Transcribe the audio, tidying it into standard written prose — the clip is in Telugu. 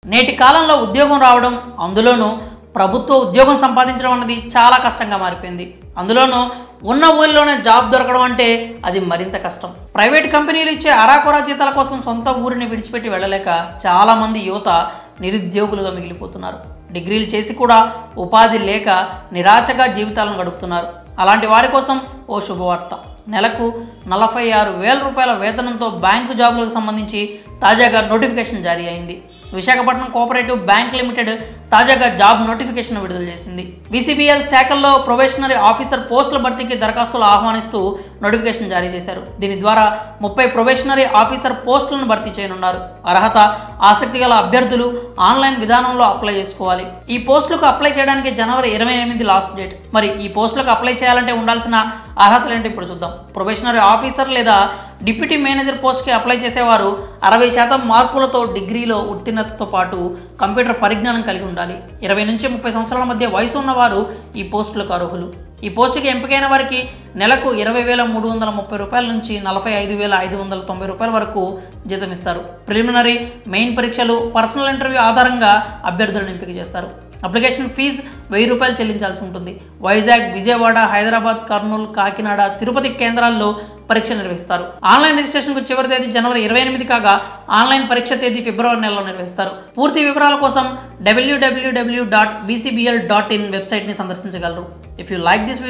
నేటి కాలంలో ఉద్యోగం రావడం, అందులోనూ ప్రభుత్వ ఉద్యోగం సంపాదించడం అన్నది చాలా కష్టంగా మారిపోయింది. అందులోనూ ఉన్న ఊరిలోనే జాబ్ దొరకడం అంటే అది మరింత కష్టం. ప్రైవేట్ కంపెనీలు ఇచ్చే అరాకొరా జీతాల కోసం సొంత ఊరిని విడిచిపెట్టి వెళ్ళలేక చాలామంది యువత నిరుద్యోగులుగా మిగిలిపోతున్నారు. డిగ్రీలు చేసి కూడా ఉపాధి లేక నిరాశగా జీవితాలను గడుపుతున్నారు. అలాంటి వారి కోసం ఓ శుభవార్త. నెలకు 46,000 రూపాయల వేతనంతో బ్యాంకు జాబులకు సంబంధించి తాజాగా నోటిఫికేషన్ జారీ అయింది. విశాఖపట్నం కోఆపరేటివ్ బ్యాంక్ లిమిటెడ్ తాజాగా జాబ్ నోటిఫికేషన్ విడుదల చేసింది. బీసీబీఎల్ శాఖల్లో ప్రొబేషనరీ ఆఫీసర్ పోస్టుల భర్తీకి దరఖాస్తులు ఆహ్వానిస్తూ నోటిఫికేషన్ జారీ చేశారు. దీని ద్వారా 30 ప్రొబేషనరీ ఆఫీసర్ పోస్టులను భర్తీ చేయనున్నారు. అర్హత, ఆసక్తి గల అభ్యర్థులు ఆన్లైన్ విధానంలో అప్లై చేసుకోవాలి. ఈ పోస్టులకు అప్లై చేయడానికి జనవరి 28 లాస్ట్ డేట్. మరి ఈ పోస్టులకు అప్లై చేయాలంటే ఉండాల్సిన అర్హతలు ఏంటి ఇప్పుడు చూద్దాం. ప్రొబేషనరీ ఆఫీసర్ లేదా డిప్యూటీ మేనేజర్ పోస్ట్కి అప్లై చేసేవారు 60% మార్కులతో డిగ్రీలో ఉత్తీర్ణతతో పాటు కంప్యూటర్ పరిజ్ఞానం కలిగి ఉండాలి. 20 నుంచి 30 సంవత్సరాల మధ్య వయసు ఉన్నవారు ఈ పోస్టులకు అర్హులు. ఈ పోస్టుకి ఎంపికైన వారికి నెలకు 20,330 రూపాయల నుంచి 45,590 రూపాయల వరకు జీతం ఇస్తారు. ప్రిలిమినరీ, మెయిన్ పరీక్షలు, పర్సనల్ ఇంటర్వ్యూ ఆధారంగా అభ్యర్థులను ఎంపిక చేస్తారు. అప్లికేషన్ ఫీజు 1000 రూపాయలు చెల్లించాల్సి ఉంటుంది. వైజాగ్, విజయవాడ, హైదరాబాద్, కర్నూలు, కాకినాడ, తిరుపతి కేంద్రాల్లో పరీక్ష నిర్వహిస్తారు. ఆన్లైన్ రిజిస్ట్రేషన్కు చివరి తేదీ జనవరి 28 కాగా ఆన్లైన్ పరీక్ష తేదీ ఫిబ్రవరి నెలలో నిర్వహిస్తారు. పూర్తి వివరాల కోసం www.bcbl.in వెబ్సైట్ని సందర్శించగలరు. If you like this